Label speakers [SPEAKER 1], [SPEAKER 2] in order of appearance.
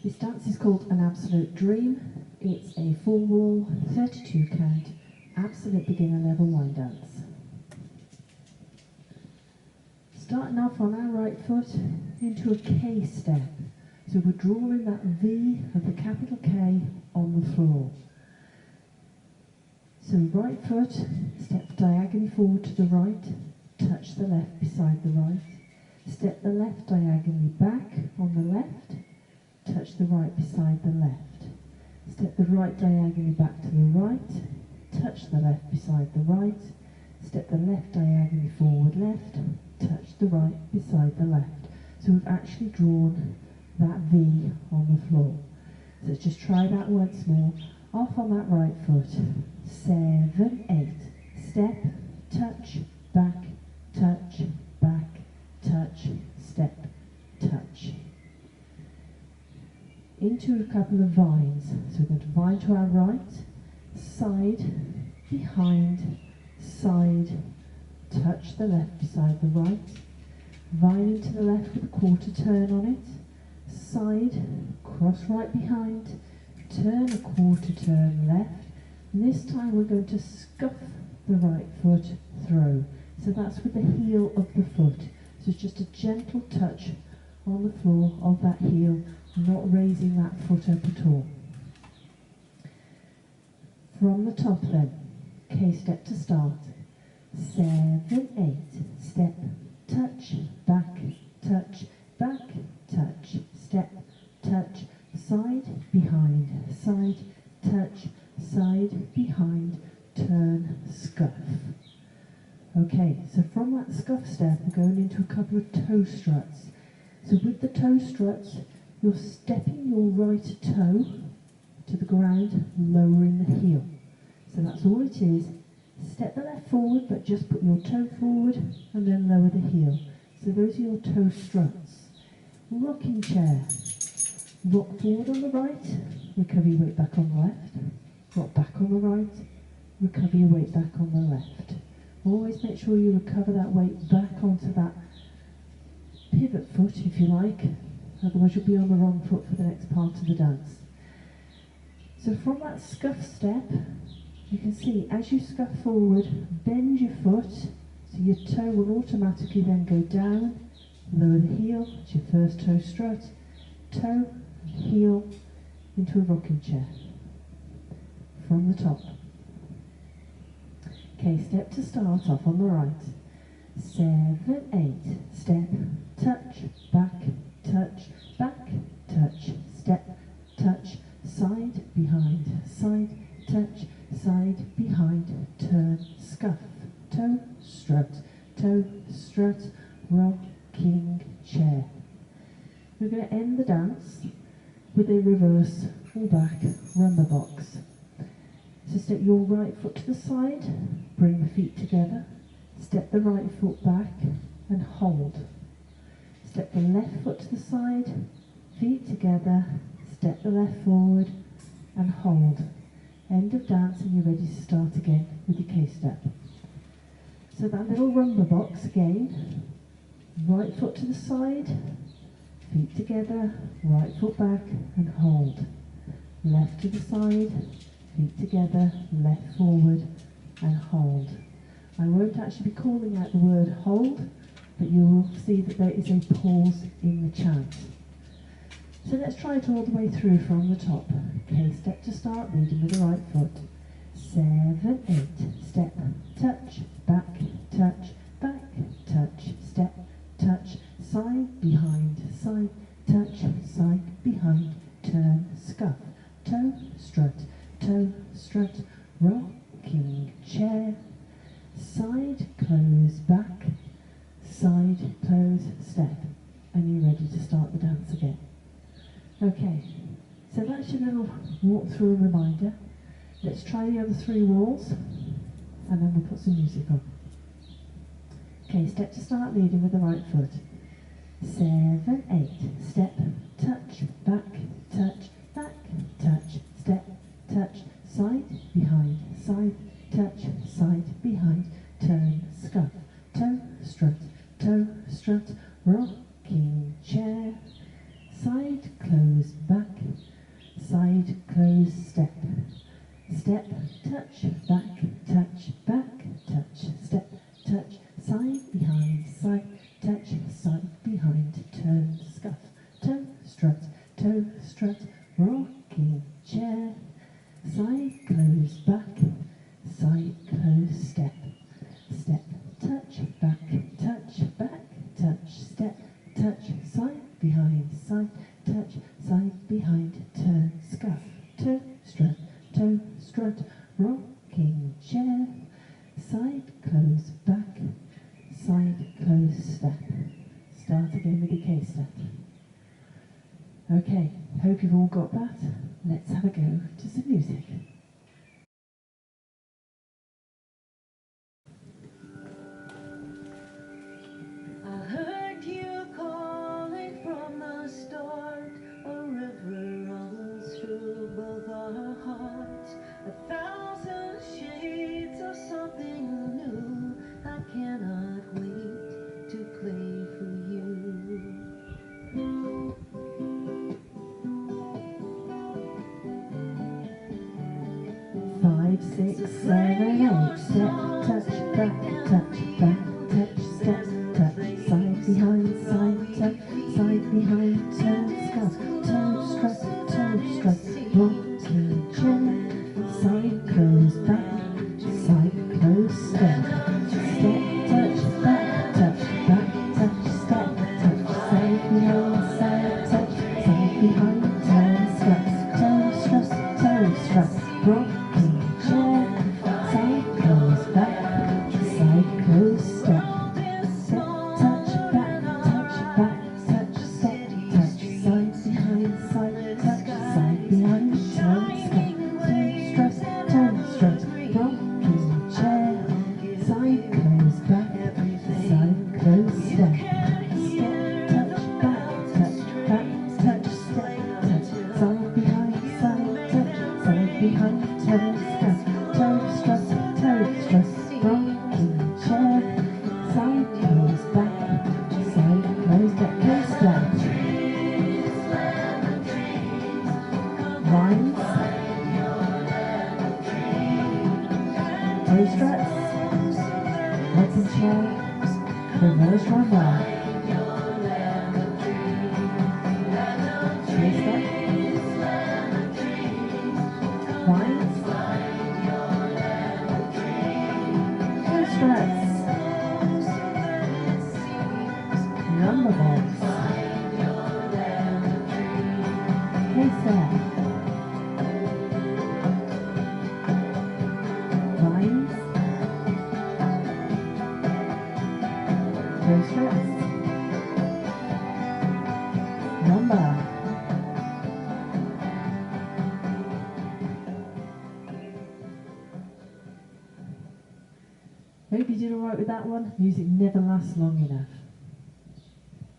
[SPEAKER 1] This dance is called An Absolute Dream. It's a 4-wall, 32 count, absolute beginner level line dance. Starting off on our right foot into a K step. So we're drawing that V of the capital K on the floor. So right foot, step diagonally forward to the right, touch the left beside the right. Step the left diagonally back on the left, touch the right beside the left. Step the right diagonally back to the right, touch the left beside the right. Step the left diagonally forward left, touch the right beside the left. So we've actually drawn that V on the floor. So let's just try that once more. Off on that right foot. 7, 8. Step, touch, back, touch, back, touch, step, touch. Into a couple of vines. So we're going to vine to our right, side, behind, side, touch the left beside the right, vine into the left with a quarter turn on it, side, cross right behind, turn a quarter turn left, and this time we're going to scuff the right foot through. So that's with the heel of the foot. So it's just a gentle touch on the floor of that heel, not raising that foot up at all. From the top then, K step to start. 7, 8. Step, touch, back, touch, back, touch, step, touch, side, behind, side, touch, side, behind, turn, scuff. Okay, so from that scuff step, we're going into a couple of toe struts. So with the toe struts, you're stepping your right toe to the ground, lowering the heel. So that's all it is. Step the left forward, but just put your toe forward and then lower the heel. So those are your toe struts. Rocking chair. Rock forward on the right, recover your weight back on the left. Rock back on the right, recover your weight back on the left. Always make sure you recover that weight back onto that pivot foot, if you like. Otherwise you'll be on the wrong foot for the next part of the dance. So from that scuff step, you can see as you scuff forward, bend your foot, so your toe will automatically then go down, lower the heel, it's your first toe strut, toe, heel, into a rocking chair. From the top. Okay, step to start off on the right. 7, 8. Step, touch, back, touch, back, touch, step, touch, side, behind, side, touch, side, behind, turn, scuff, toe, strut, rocking chair. We're going to end the dance with a reverse or back rumba box. So step your right foot to the side, bring the feet together, step the right foot back and hold. Step the left foot to the side, feet together, step the left forward and hold. End of dance and you're ready to start again with your K-step. So that little rumba box again, right foot to the side, feet together, right foot back and hold. Left to the side, feet together, left forward and hold. I won't actually be calling out the word hold, but you will see that there is a pause in the chant. So let's try it all the way through from the top. K step to start, leading with the right foot. 7, 8. Step, touch, back, touch, step, touch, side, behind, side, touch, side, behind, turn, scuff, toe, strut, rocking chair, side, close, back, side, close, step, and you're ready to start the dance again. Okay, so that's your little walk through reminder. Let's try the other 3 walls, and then we'll put some music on. Okay, step to start, leading with the right foot. 7, 8. Step, touch, back, touch, step, touch, side, behind, side, touch, side, behind, turn, scuff, toe, strut, rocking chair, side, close, back, side, close, step. Step, touch, back, touch, step, touch, side, behind, side, touch, side, behind, turn, scuff, toe, strut, rocking chair, side, close, back, side, close, step, step, touch, back, touch, step, touch, side, behind, side, touch, side, behind, turn, scuff, toe, strut, rocking chair, side, close, back, side, close, step. Start again with your K-step. Okay, hope you've all got that. Let's have a go to some music.
[SPEAKER 2] I heard you calling from the start. A river runs through both our hearts. 1,000 shades of something new. I cannot wait to play for you.
[SPEAKER 1] 5, 6, 7, 8. Step, touch, back, touch, step, touch, side, behind, side, touch, side, behind, turn, scuff, toe, strut, rocking chair, side, close, back, side, close, step, step, touch, back, touch, step, touch, side, behind, side, touch, side, behind, turn, scuff, toe, strut, rocking chair, side, close, back, side, close, step, step, touch, back, touch, step, touch, side, behind, side, touch, side, behind, turn, strut, rocking chair, side, close, back, side, close, step, step, touch, back, touch, step, touch, side, behind, side, touch, side, behind, turn, scuff, toe, strut, rocking chair, side, close, back, side, close, step, K-step. Lines, toe struts, rocking chair, reverse rumba. K-step. Lines, toe struts, number box. K-step. Lines, toe struts, number. Hope you did alright with that one. Music never lasts long enough.